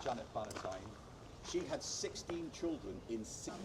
Janet Bannatyne. She had 16 children in 6.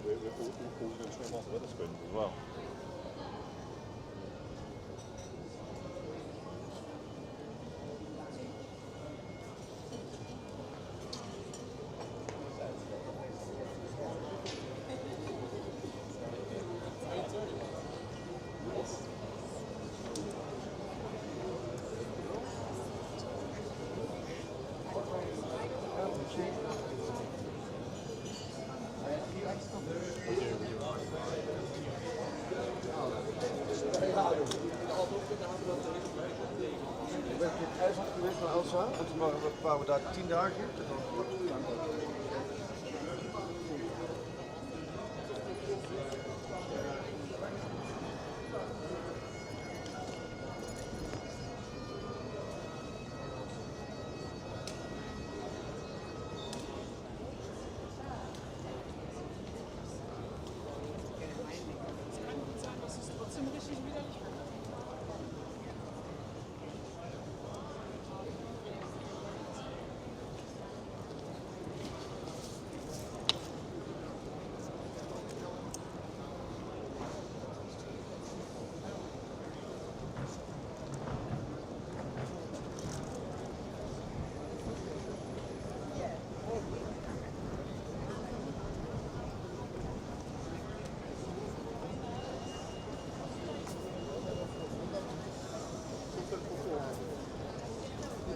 We're going to trim off the Wetherspoons as well. Ik ben in IJsland geweest naar Elsa en toen waren we daar 10 dagen.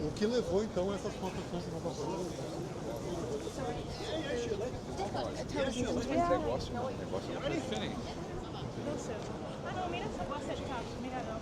O que levou então essas construções que vão passando? Negócio não foi diferente. Ah, não, mira essa bolsa de carro, mira não.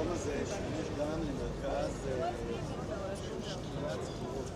המקום הזה שימש גם למרכז של שקיעת סקירות.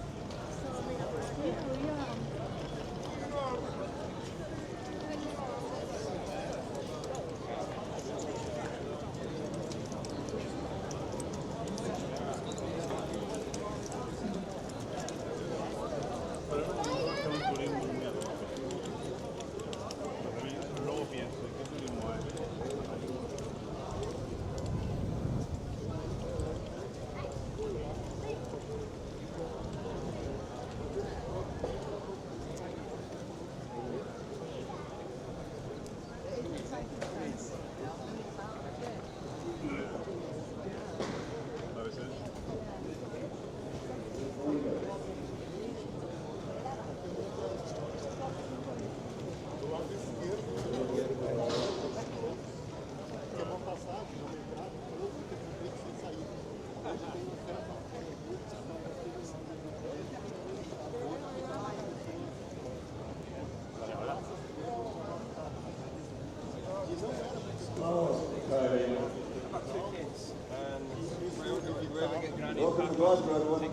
Welcome to Glasgow, everyone.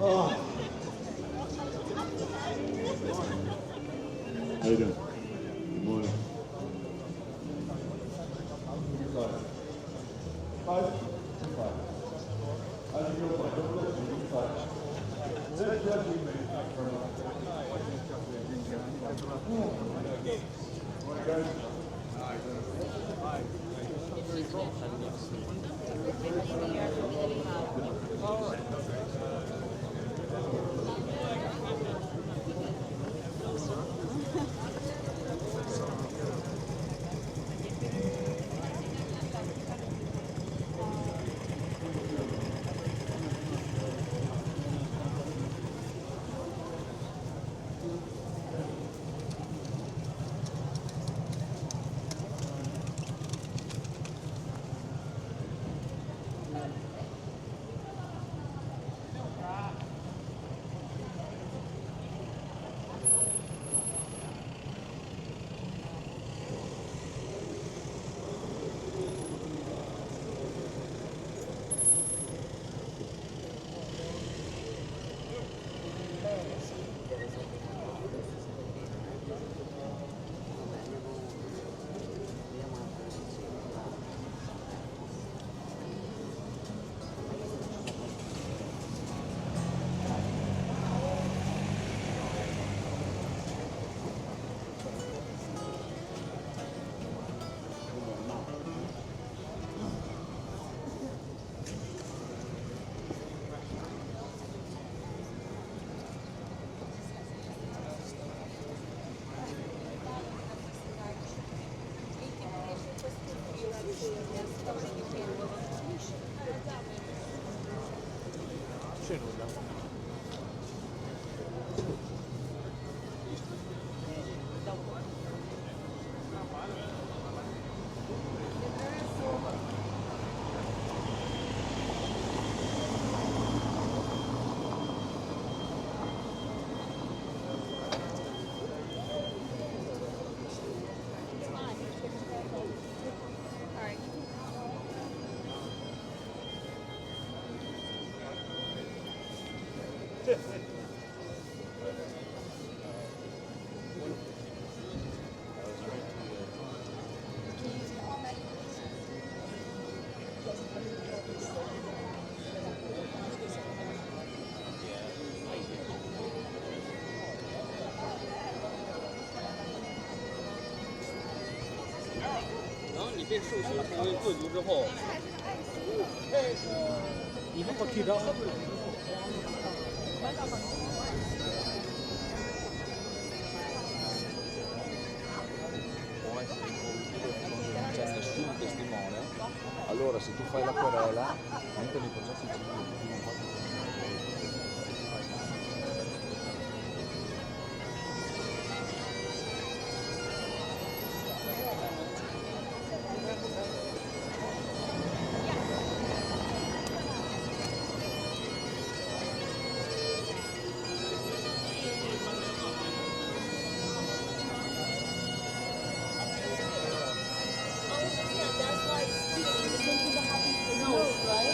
Oh. How you doing? Good morning. 然后你被授权成为贵族之后，你不去到。c'è nessun testimone, allora se tu fai la querela, mentre nei processi civili tu non puoi.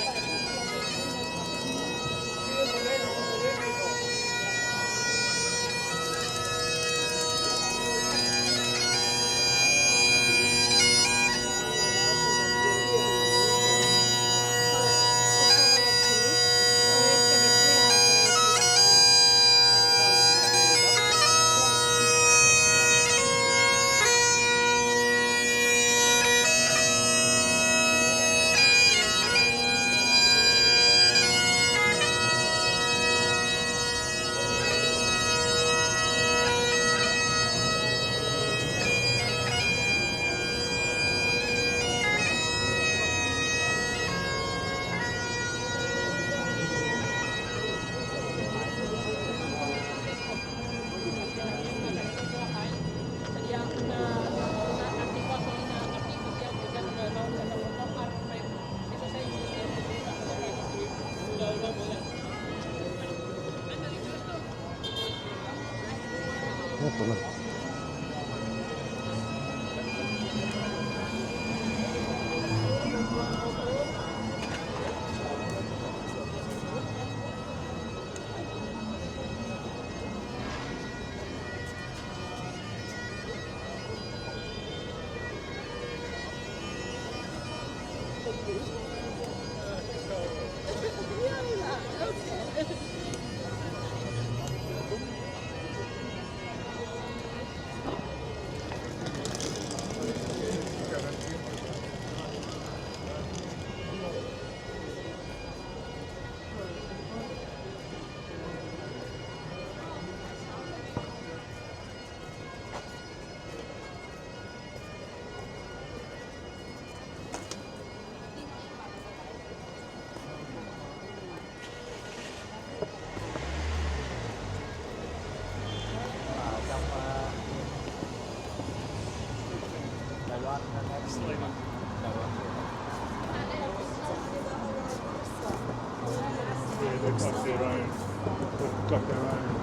on to the next lady. It looks like their own. They've got their own.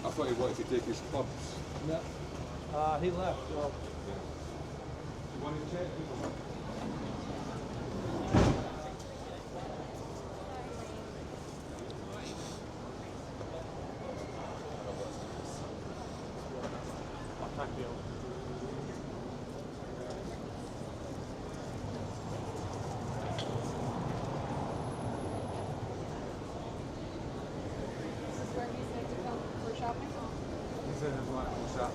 I thought he wanted to take his clubs. No. He left. Well, You want to check? This is where he said to come for shopping. He said there's one shop.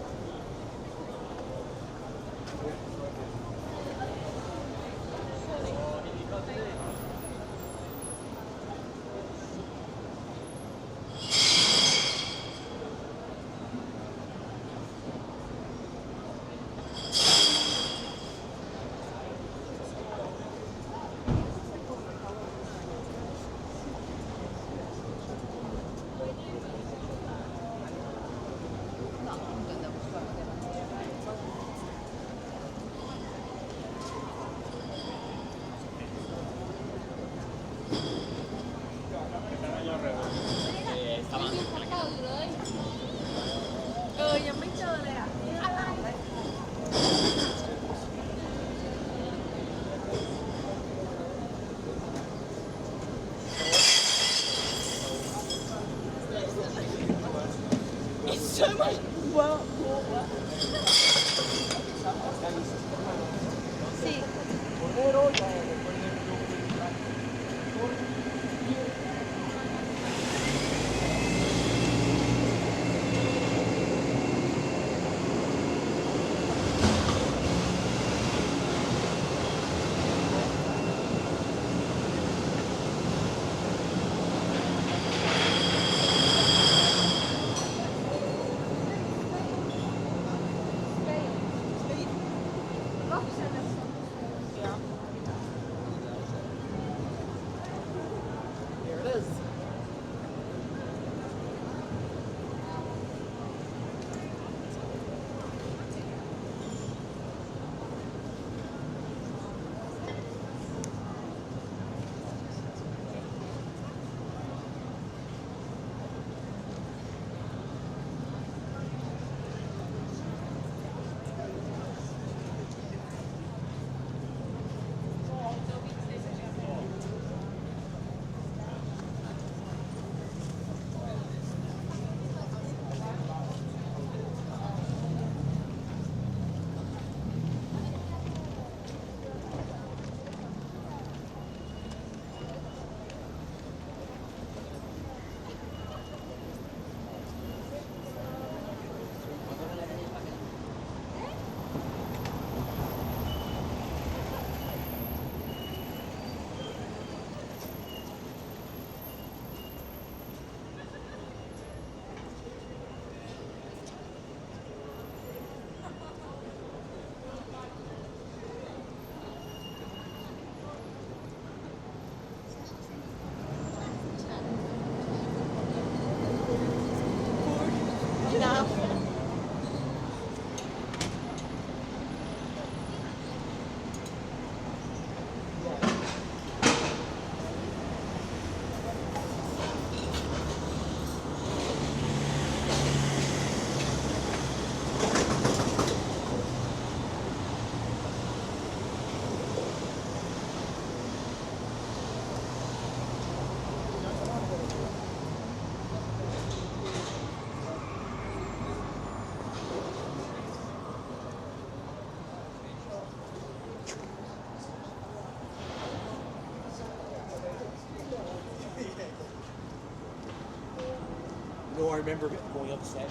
No, I remember going upstairs.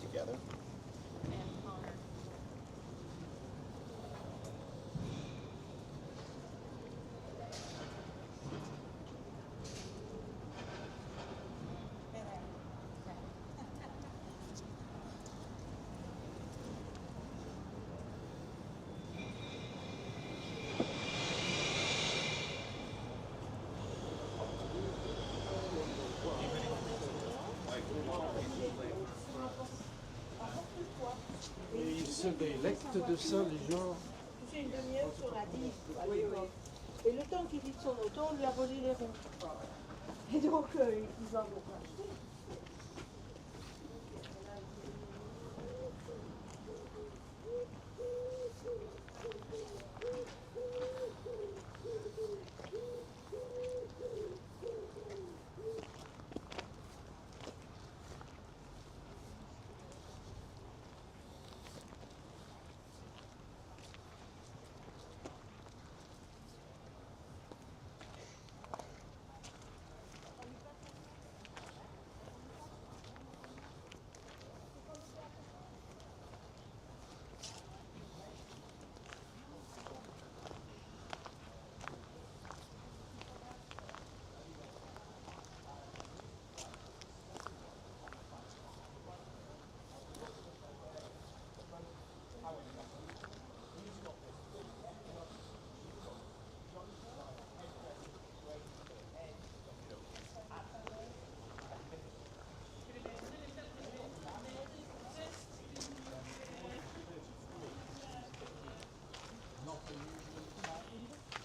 Together. Et ils se délectent de ça, les gens. C'est une demi-heure sur la 10. Et le temps qu'il vide son auto, on lui a volé les roues. Et donc, ils en ont racheté.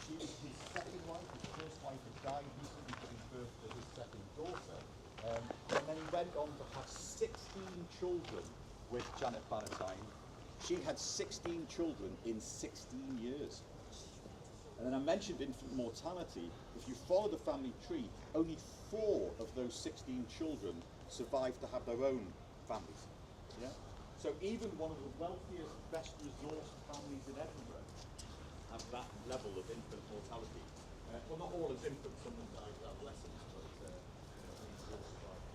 She was his second wife. His first wife had died recently, giving birth to his second daughter. And then he went on to have 16 children with Janet Bannatyne. She had 16 children in 16 years. And then I mentioned infant mortality. If you follow the family tree, only 4 of those 16 children survived to have their own families. Yeah? So even one of the wealthiest, best resourced families in Edinburgh have that level of infant mortality. Well, not all as infants, some of them died as adolescents, but these all survived.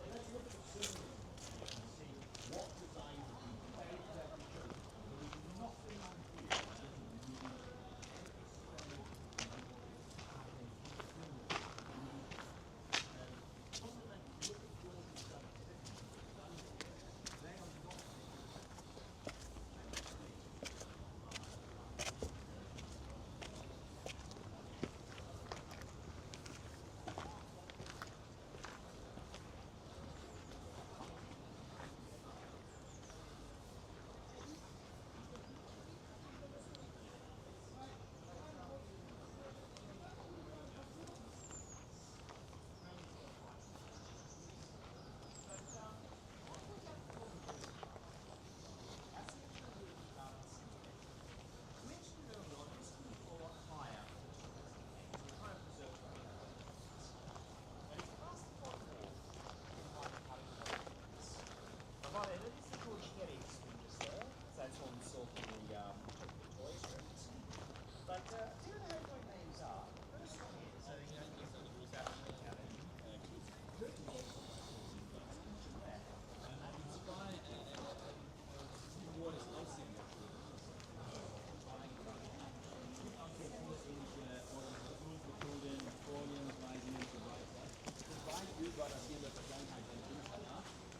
Let's look at the symbols and see what designs have been made for every church. There is nothing on here.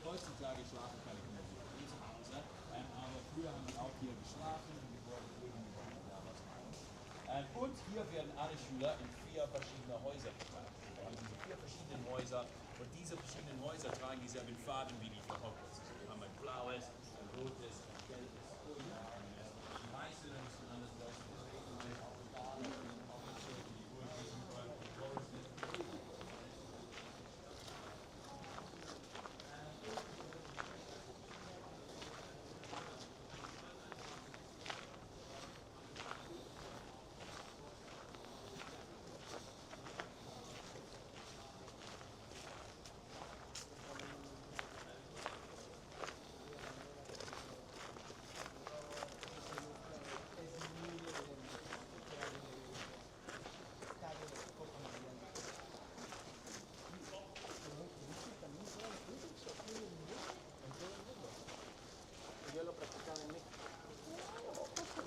Heutzutage schlafen keine Kinder mehr zu Hause, aber früher haben die auch hier geschlafen und die wurden irgendwann da was machen. Und hier werden alle Schüler in 4 verschiedene Häuser geteilt. Wir haben diese 4 verschiedenen Häuser und diese verschiedenen Häuser tragen dieselben Farben wie die von Hogwarts. Wir haben ein blaues, ein rotes, ein gelbes und ein weißes, das ist alles das.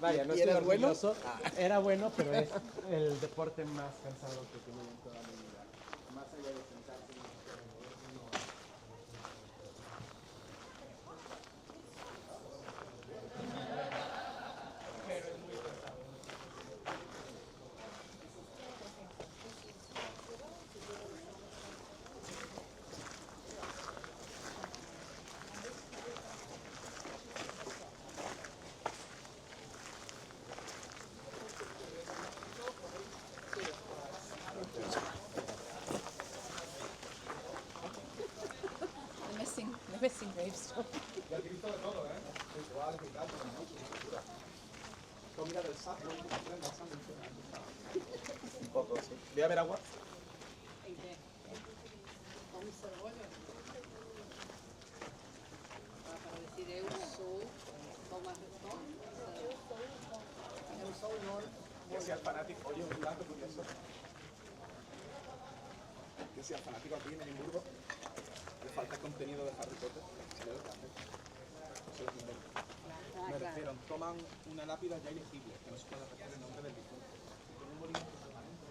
Vaya, no ¿Y estoy era bueno? orgulloso. Era bueno, pero es el deporte más cansado que he tenido en toda mi vida. Más allá de sentarse en un terreno, no. Pero es muy cansado. The missing gravestone. Y aquí he visto de todo, ¿eh? Rituales y tal, pero no, cultura. Comida del sapo, Un poco, sí. ¿Voy a ver agua? Para decir eu sou, como eu sou o Lord. Que sea fanático. Oye, un dato curioso. Que sea fanático aquí en Edimburgo. Le falta contenido de Harry Potter. Se lo que hace. No se lo inventa. Me refiero, toman una lápida ya elegible, que no se puede recoger el nombre del difunto. Con un bolígrafo permanente.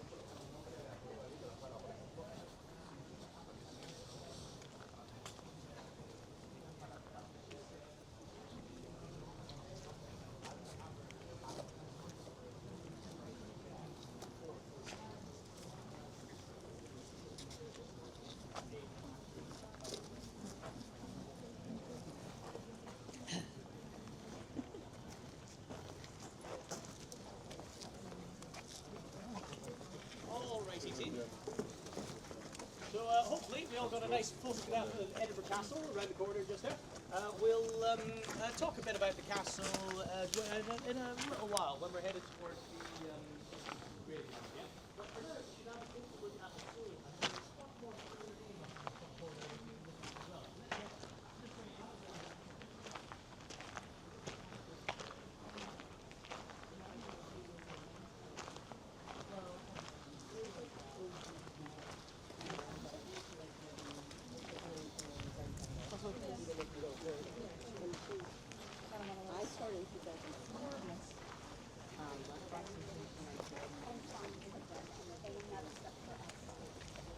Alrighty team. So hopefully we all got a nice photograph of Edinburgh Castle around the corner just there. We'll talk a bit about the castle in a little while when we're headed towards the graveyard. Yeah? I started in 2006.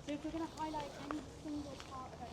So if we're going to highlight any single part of it,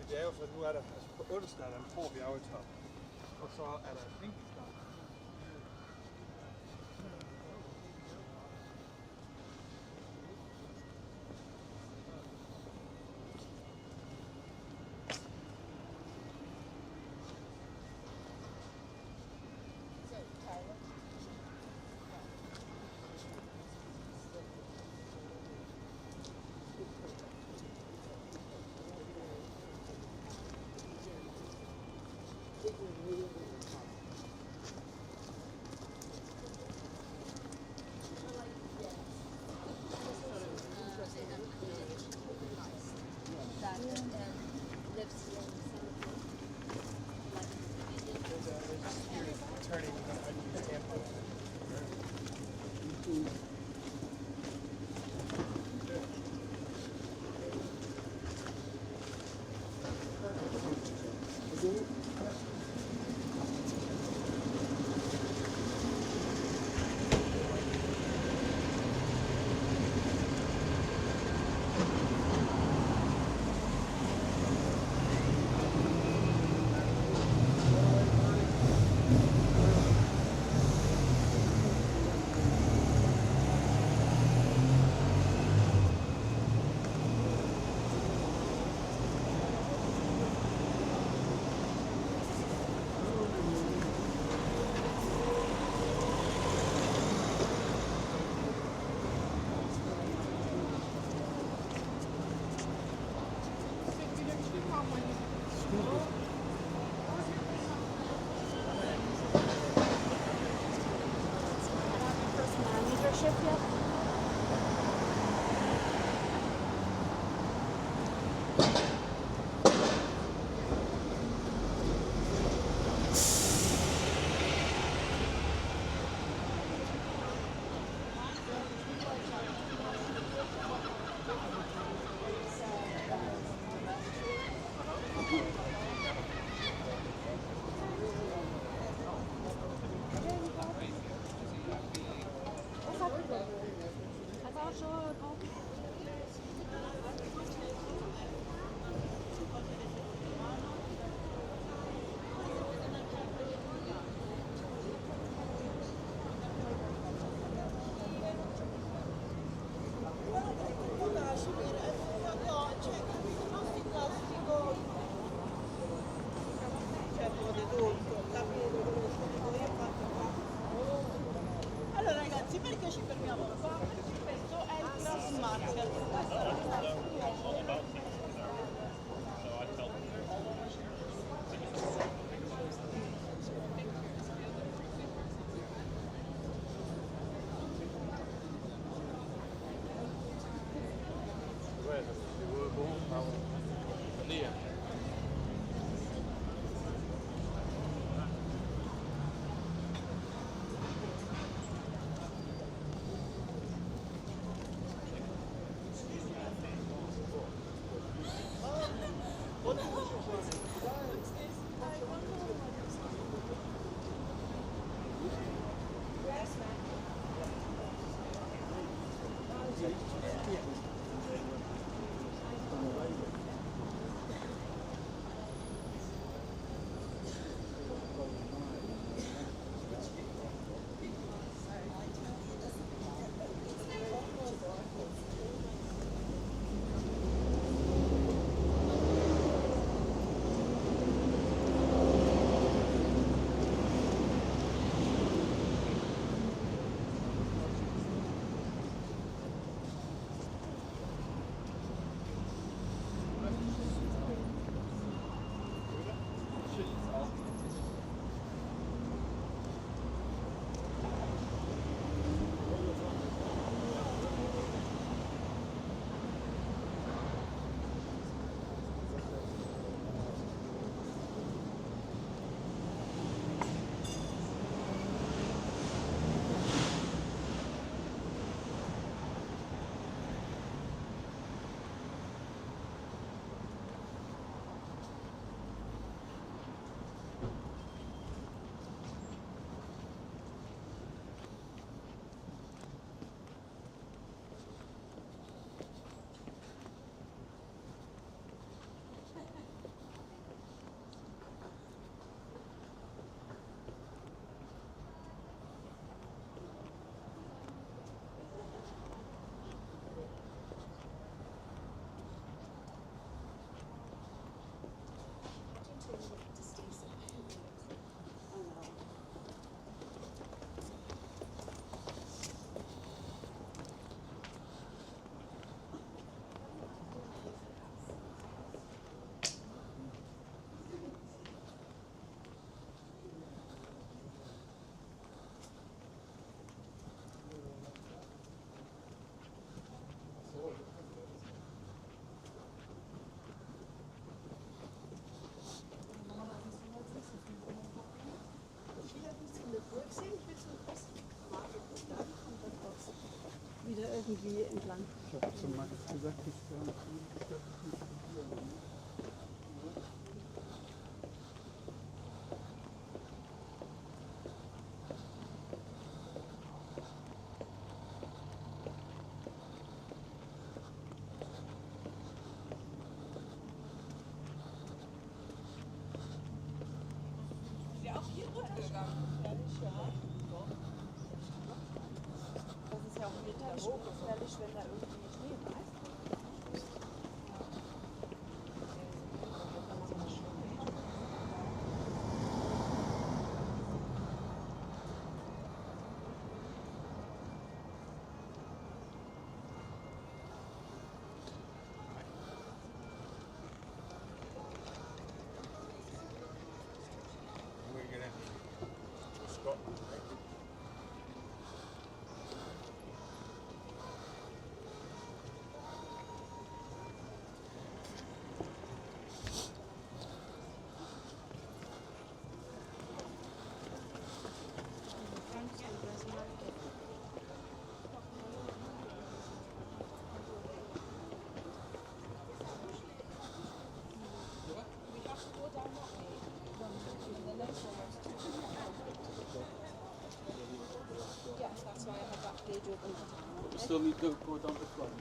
Det er jo så, nu er der altså på onsdag, der får vi aftop. Og så er der enkeltstart. quelli che ci fermiamo qua, questo è il Cross Market. Wieder irgendwie entlang. Ich habe zu Max gesagt, dass wir Ja, auch hier runtergegangen. Ehrlich, ja. Das ist ja auch ein Meter hoch. Gefährlich, wenn da irgendwie Schnee reißt. We still need to go down the front.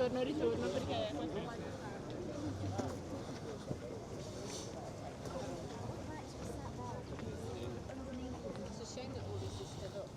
ritorno perché It's a shame that all this is still up.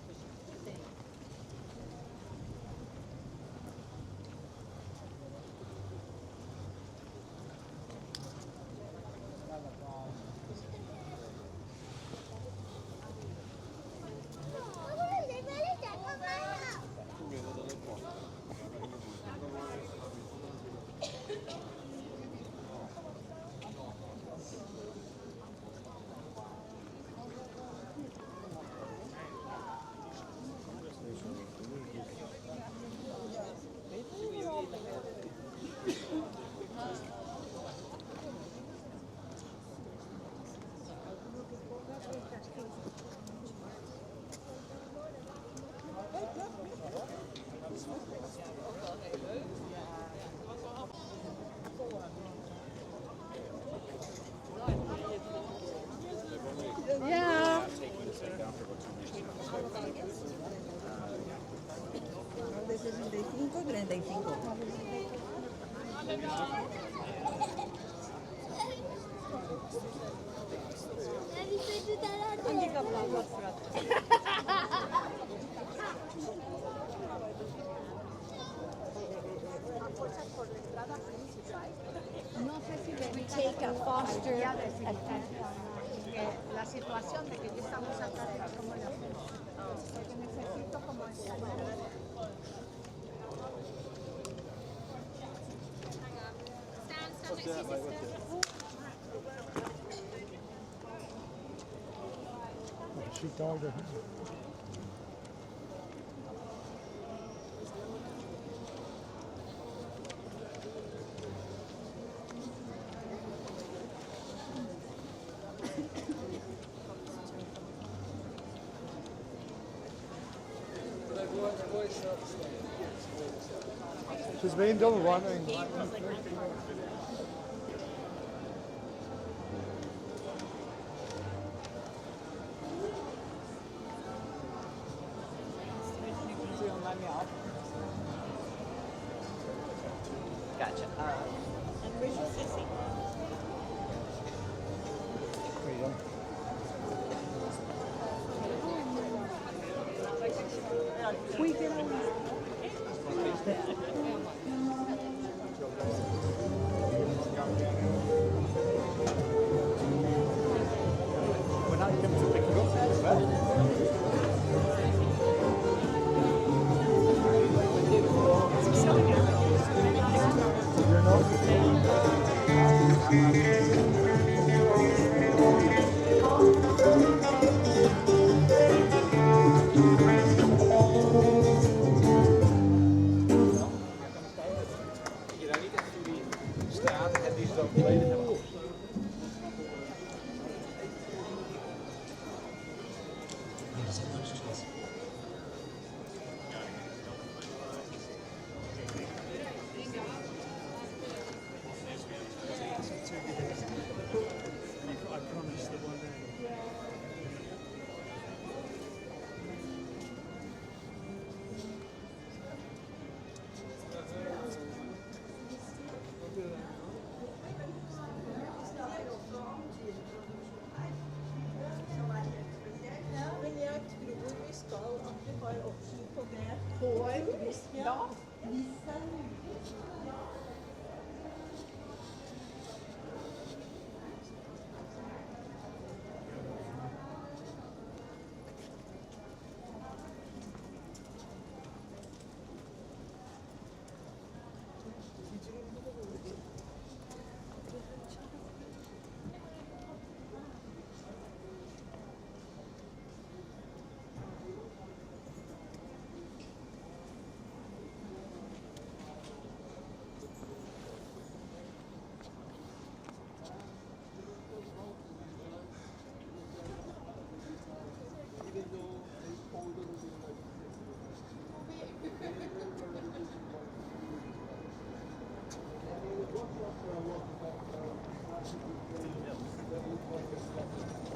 Yeah. 65, 35. No sé si we take a foster la situación de que ya estamos acá, ¿cómo lo hacemos? Porque necesito como escalar. She told her. She's been double wondering. Gotcha. All right. And where's your sissy? There you go. We get on. We're not going to pick it up as well. You're Je daar niet echt voor die straten hebt die ze dan volledig hebben afgesloten. I promise that one day. Men jeg tror vi skal at vi har oppslutt på det hår. Ja.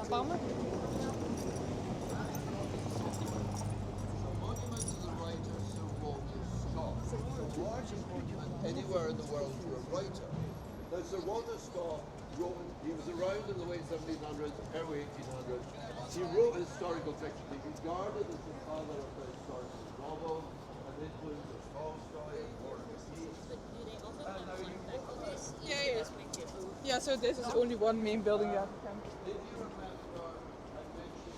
Palma? Monument to the right of Sir Walter Scott. largest monument anywhere in the world to a writer. Now, Sir Walter Scott wrote, he was around in the late 1700s, early 1800s. He wrote historical fiction. He regarded as the father of the historical novel, and influenced of Tolstoy and Warren Beatty. Yeah. Yeah, so this is only one main building that we can. If you remember, I mentioned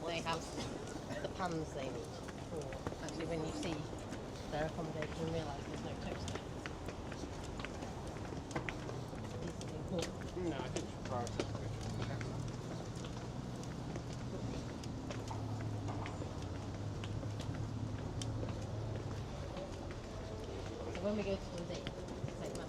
They have the pans they need for actually when you see their accommodation and realise there's no toaster. No, I think we should prioritize So when we go to Dundee, take that.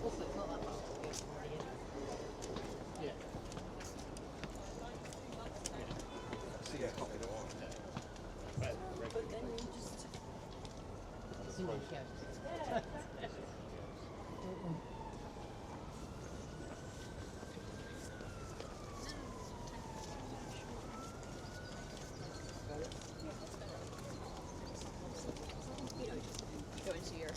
Also, it's not that far to go from Dundee. Yeah. Sí, es complicado. But then you just. Soon as you go. Go into your.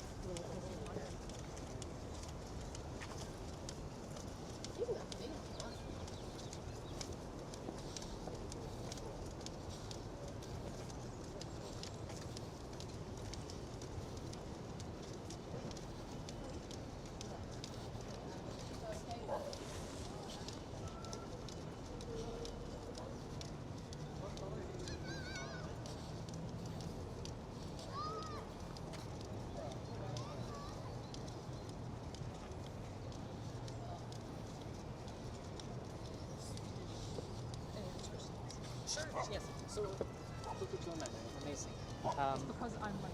Sure. Yes. So, look at your memory. Amazing. Because I'm like.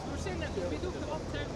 We're saying that we do come up there.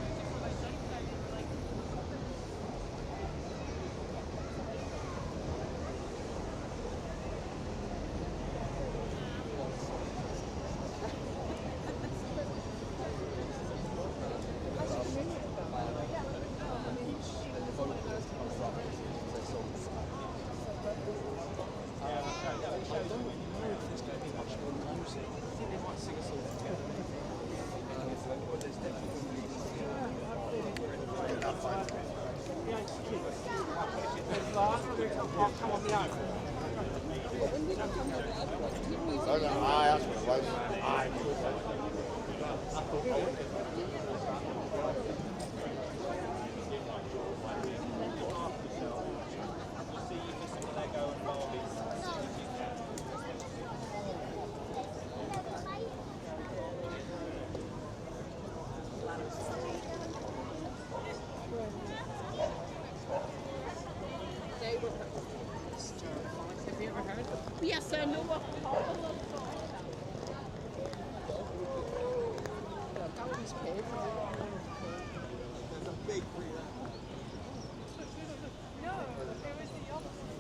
That's what it was. Have you ever heard? Yes, I know what. There's a big tree there. No, it was the opposite.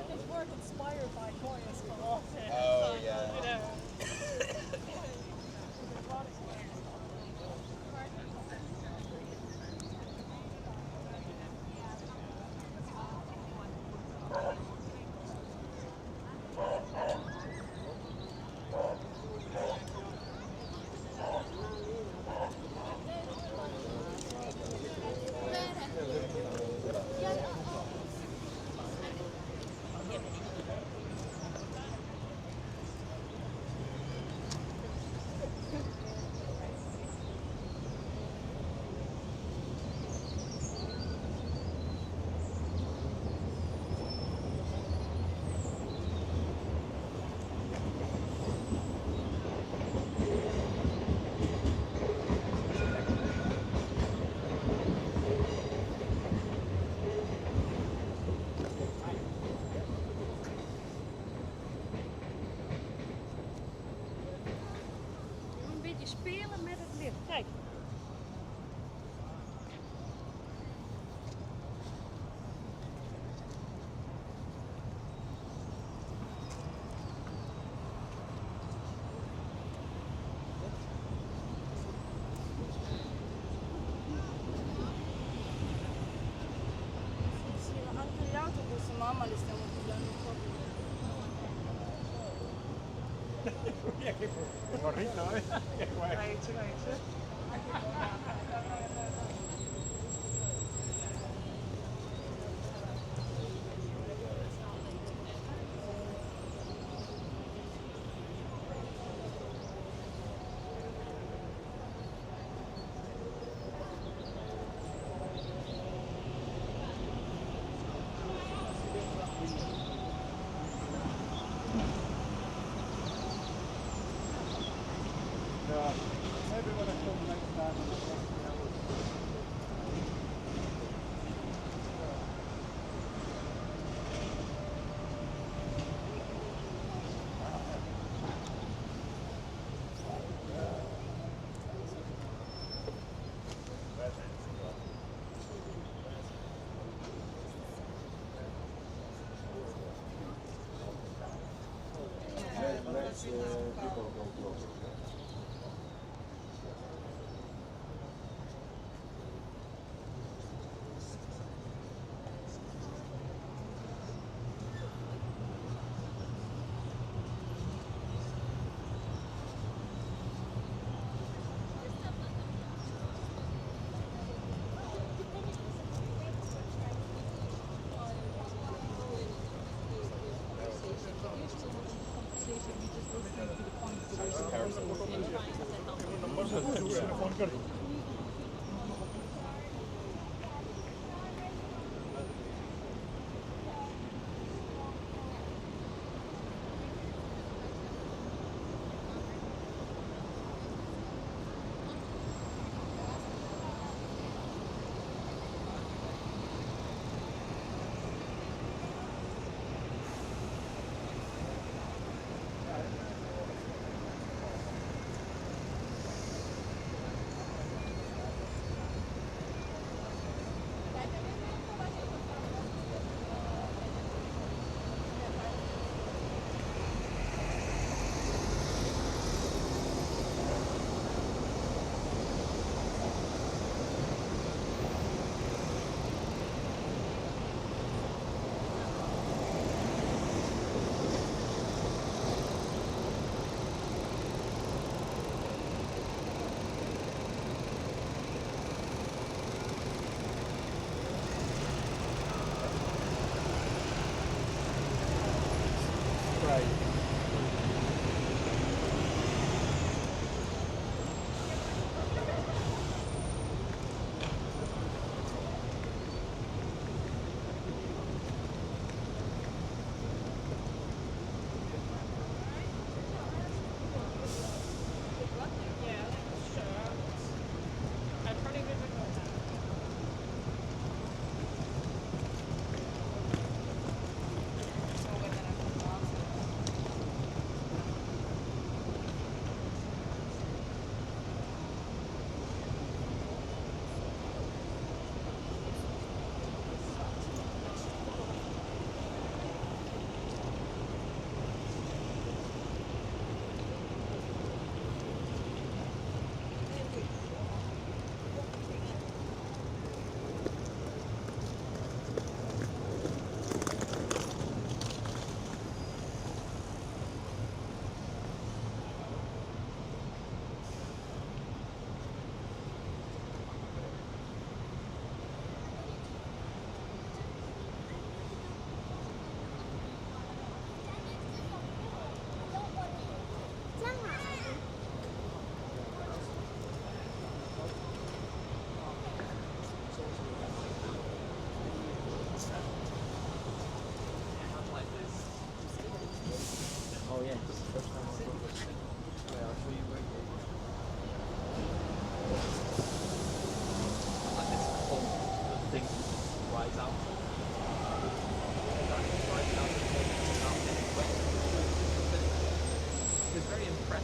His work inspired by Goya's philosophy. Oh, yeah. You know. Een beetje spelen met het licht. Kijk. Anche gli autobus, mamma, li stiamo pigliando un po'. Qué gorrito, ¿eh? Qué guay. Yeah, maybe when I come next time.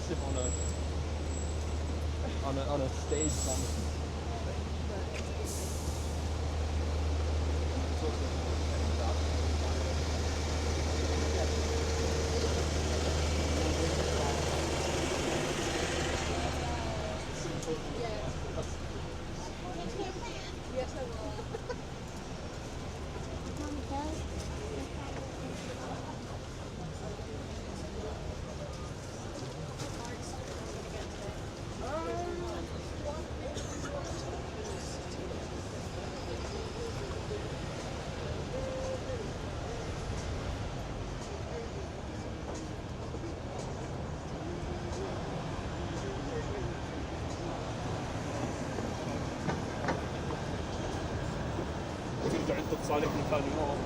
massive on a stage something. Yes, I will. ترجع انت تصالحني ثاني يوم.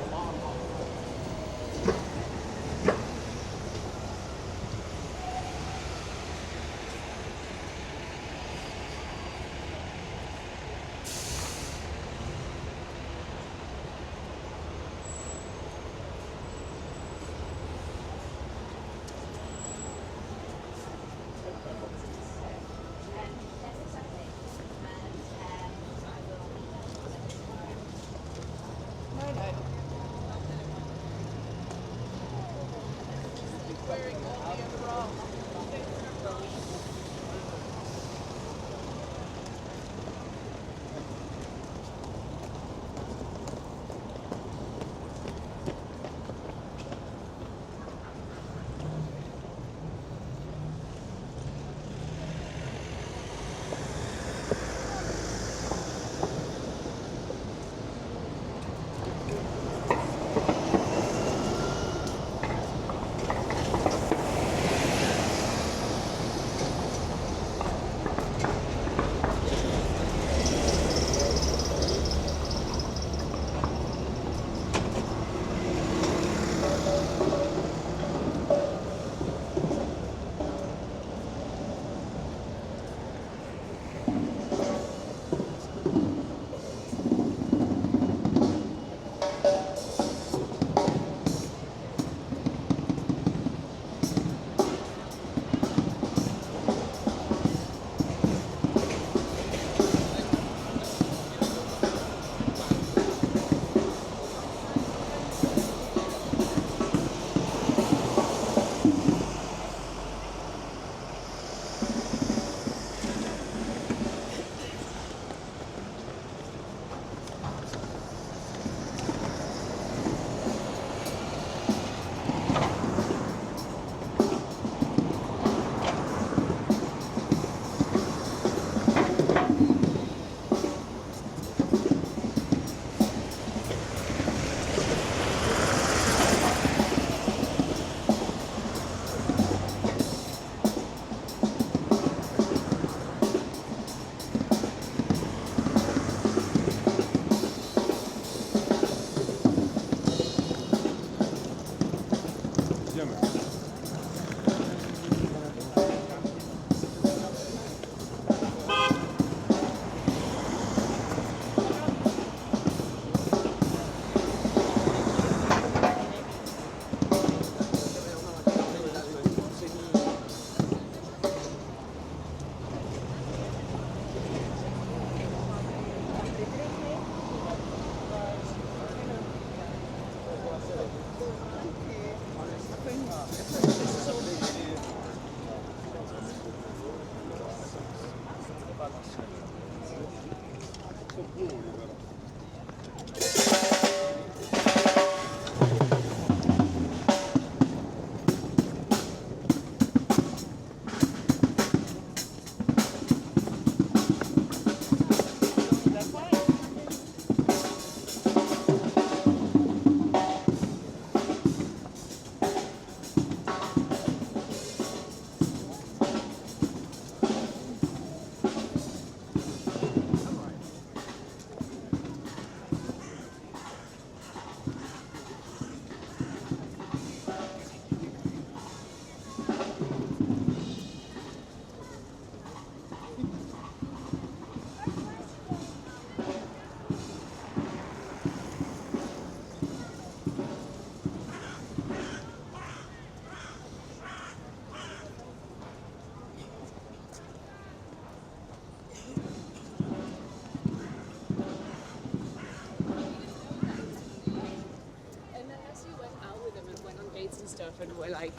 Wearing only a bra. and we're like,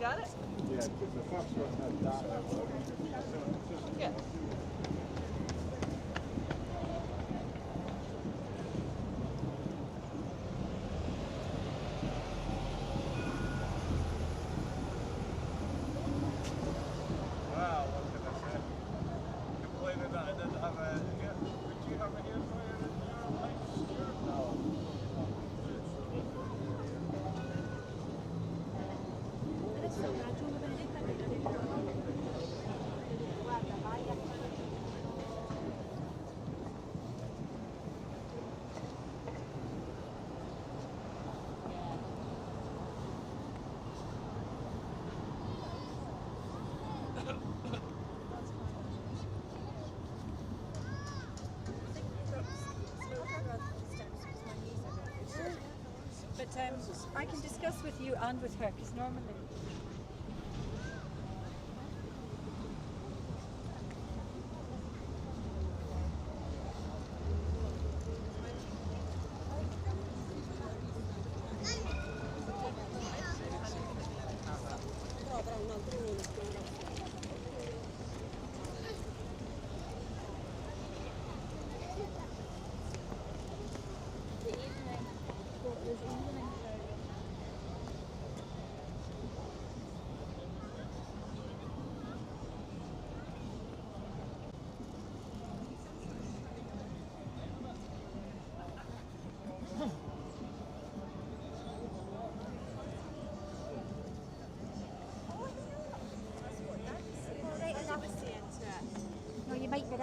Got it? Yeah, because the first one had that. Yeah. Wow, what can I say? Complaining that I didn't have a. Yeah, did you have a air fryer in your place? No. But I can discuss with you and with her, because normally...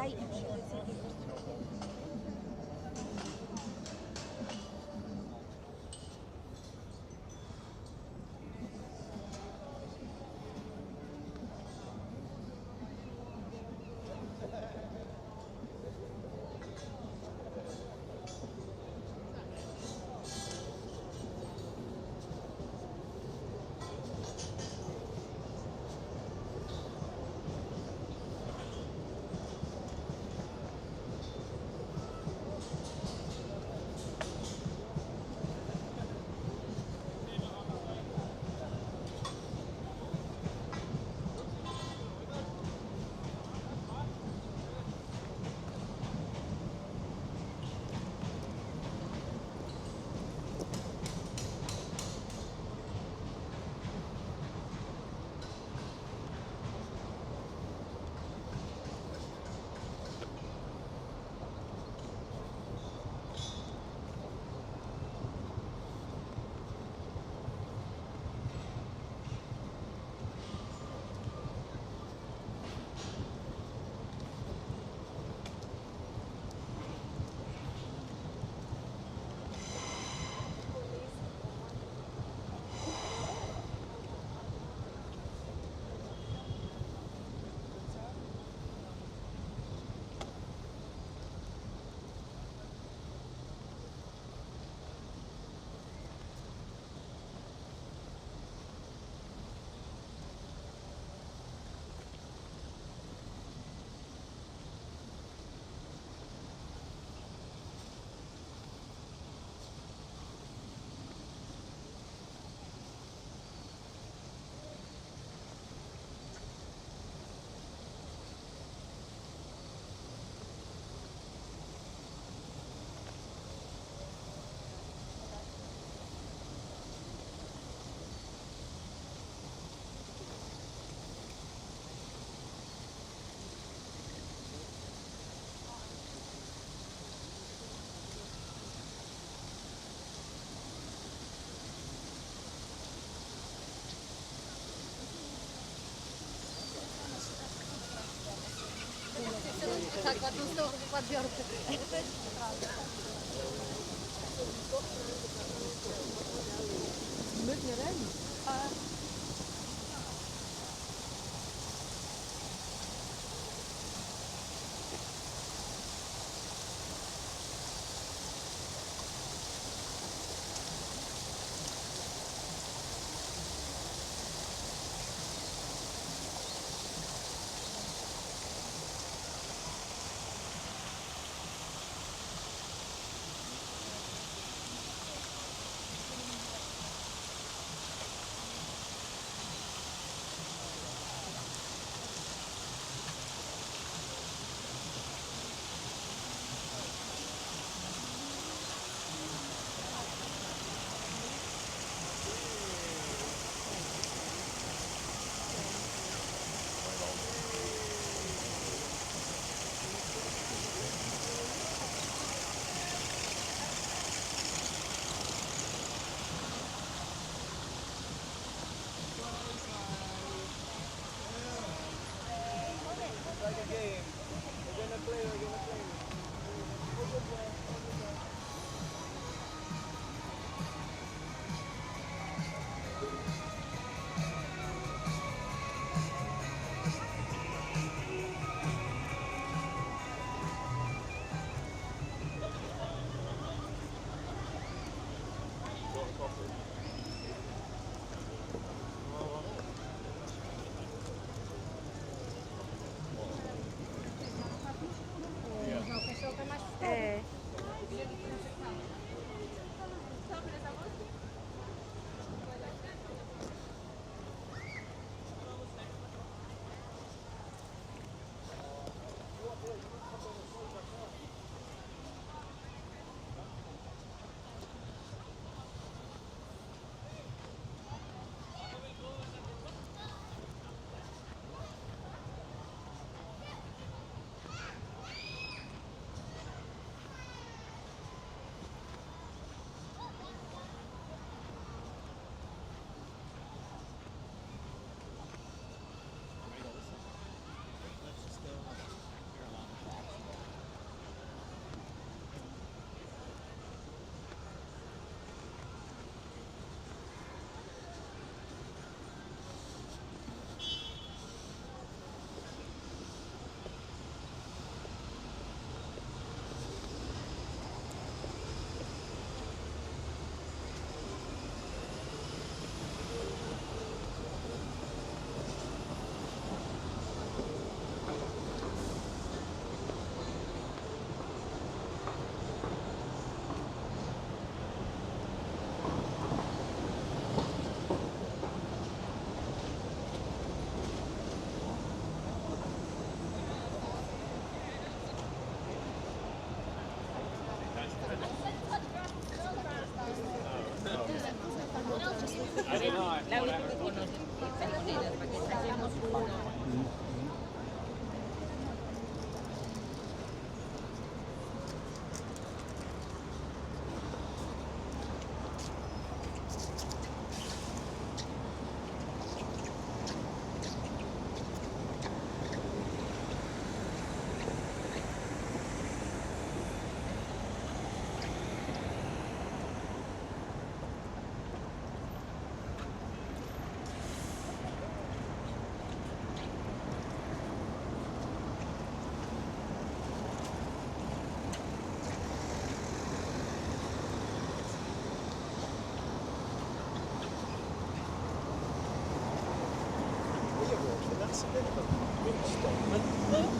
Ai, je Tak, a tu z toho vypadl Bjork. Müssen wir rennen? La última que nos dice para que saquemos uno. That's a bit of a big statement.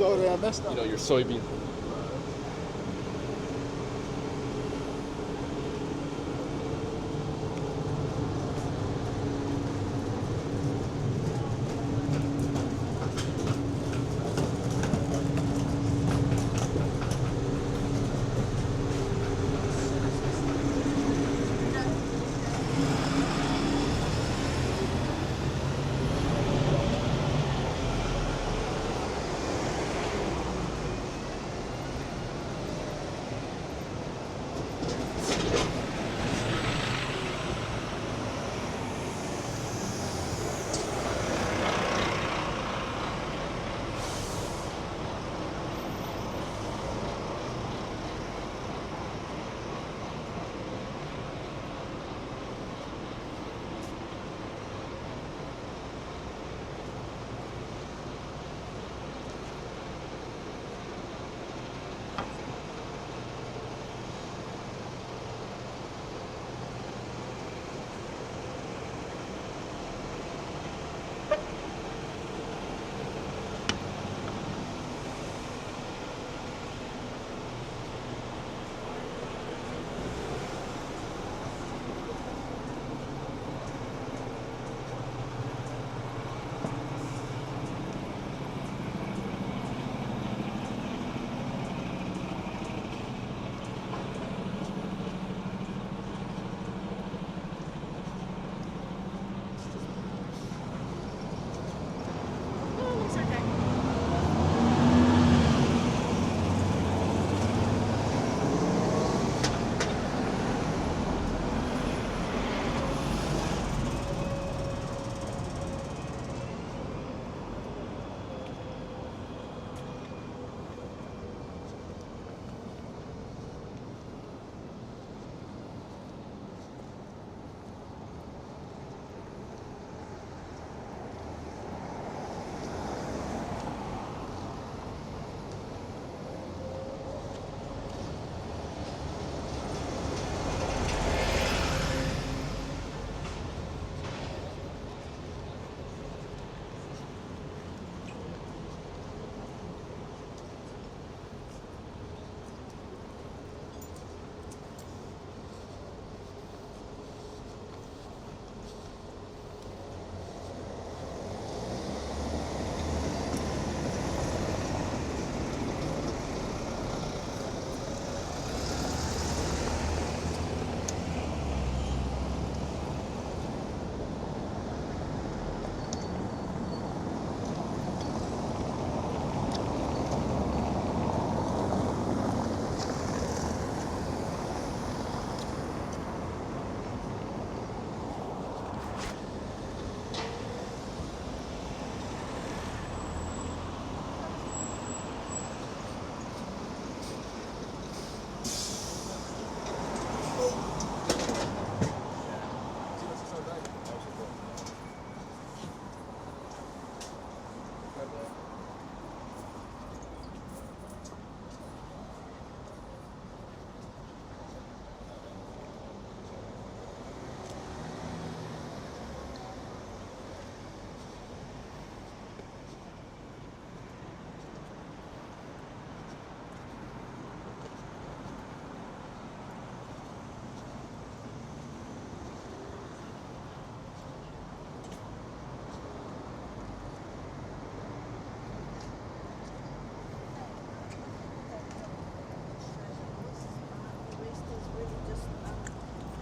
Sorry, I missed that. You know, your soybean.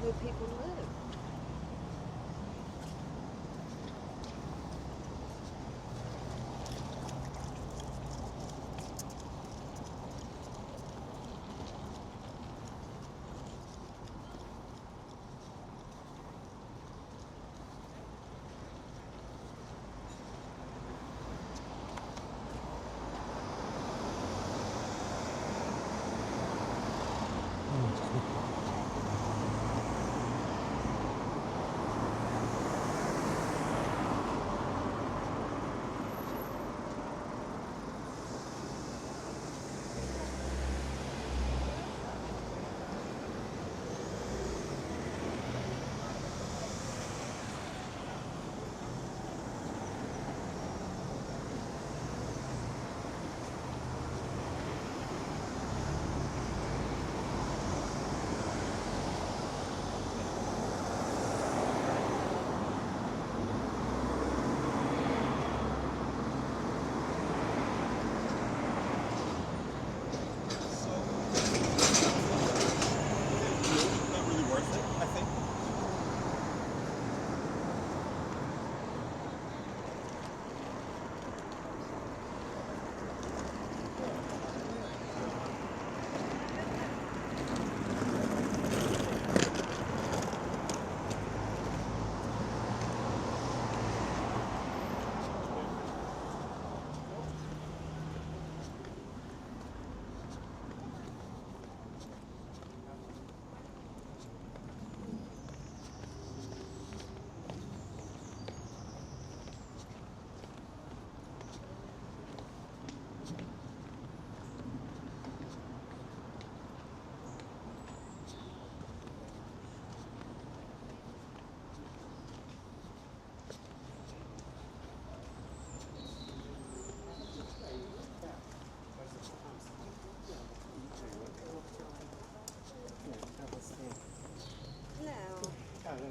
where people live.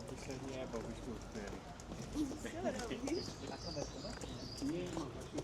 pisanie, bo byś tu utknęli. Co robisz? Nie ma, właśnie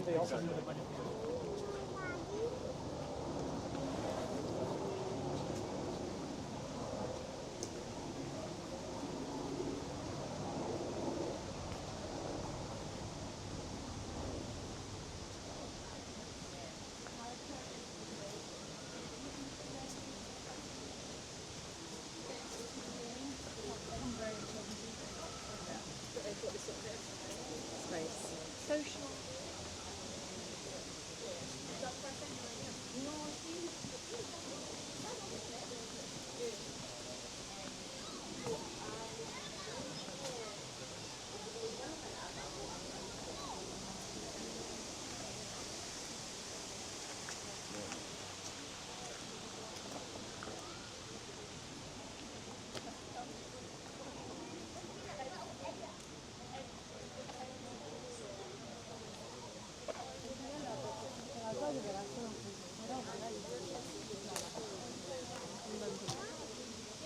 They also do Social.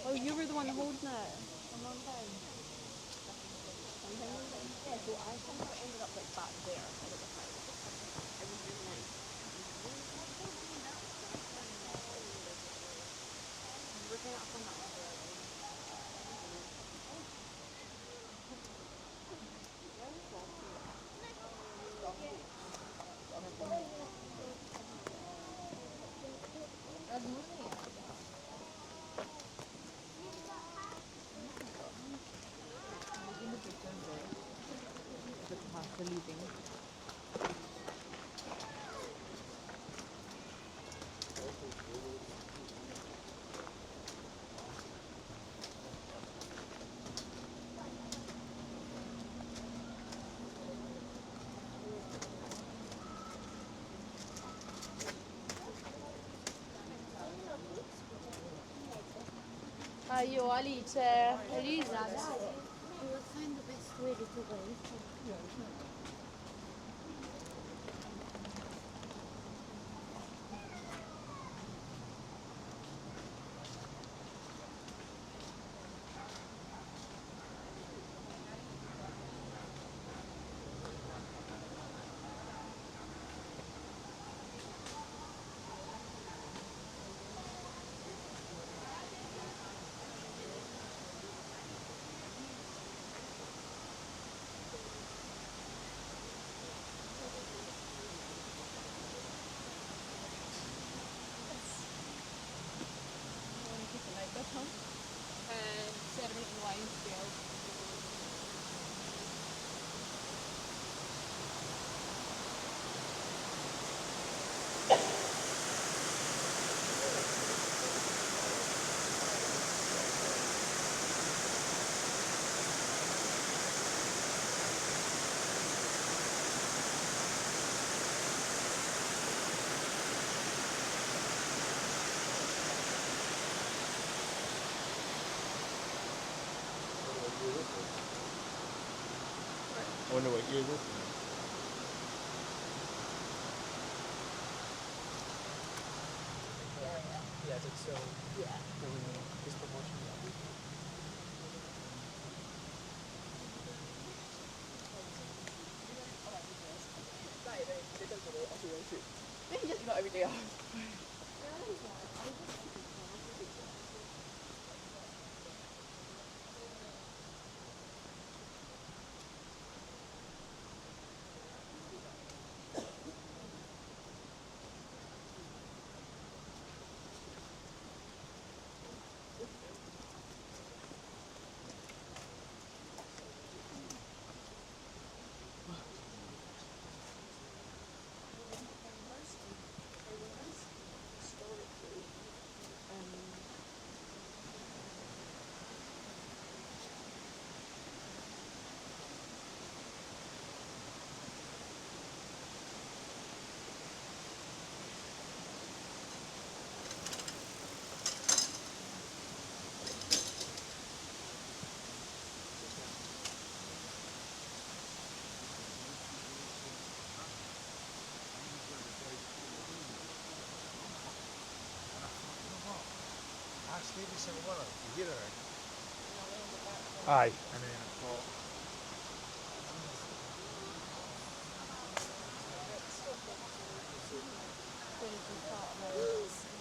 Oh, you were the one holding it a long time. Yeah, so I somehow ended up like back there. I don't know how. It was really nice. We were kind of up on that one. Io Alice, Elisa, dai. We'll find the best way to go. I wonder what year this is. Yeah, it's so disproportionate. Just not every day off. Aye.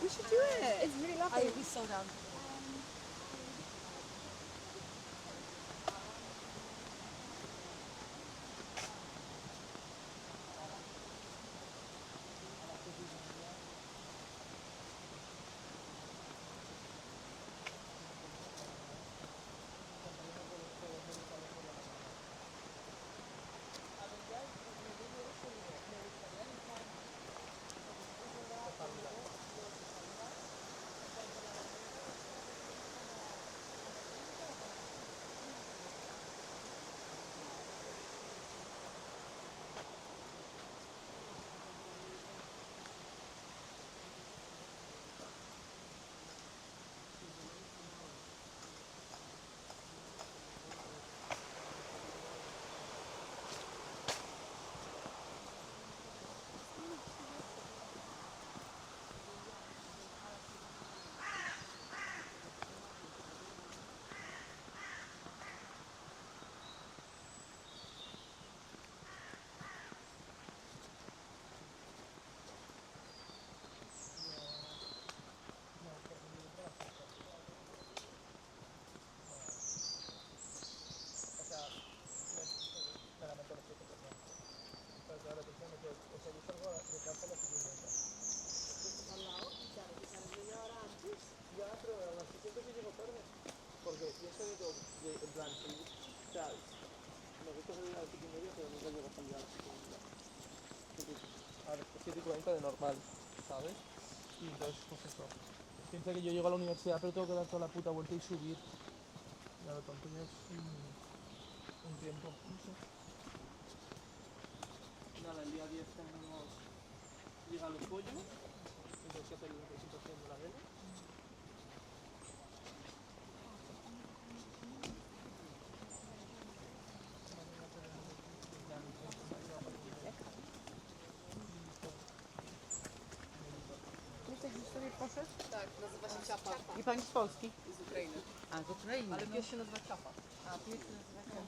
We should do it. It's really lovely. I would be so down. A las 7:40 de normal, ¿sabes? Y entonces, pues eso. Piensa que yo llego a la universidad, pero tengo que dar toda la puta vuelta y subir. Ya lo tonto ya es un tiempo. No sé. Nada, el día 10 tenemos. Llegan los pollos. Entonces, que hacer la presentación de la vela. Tak, nazywa się ciapa. I pani z Polski? Z Ukrainy. A, z Ukrainy. Ale pies się nazywa ciapa. A, pies się nazywa ciapa.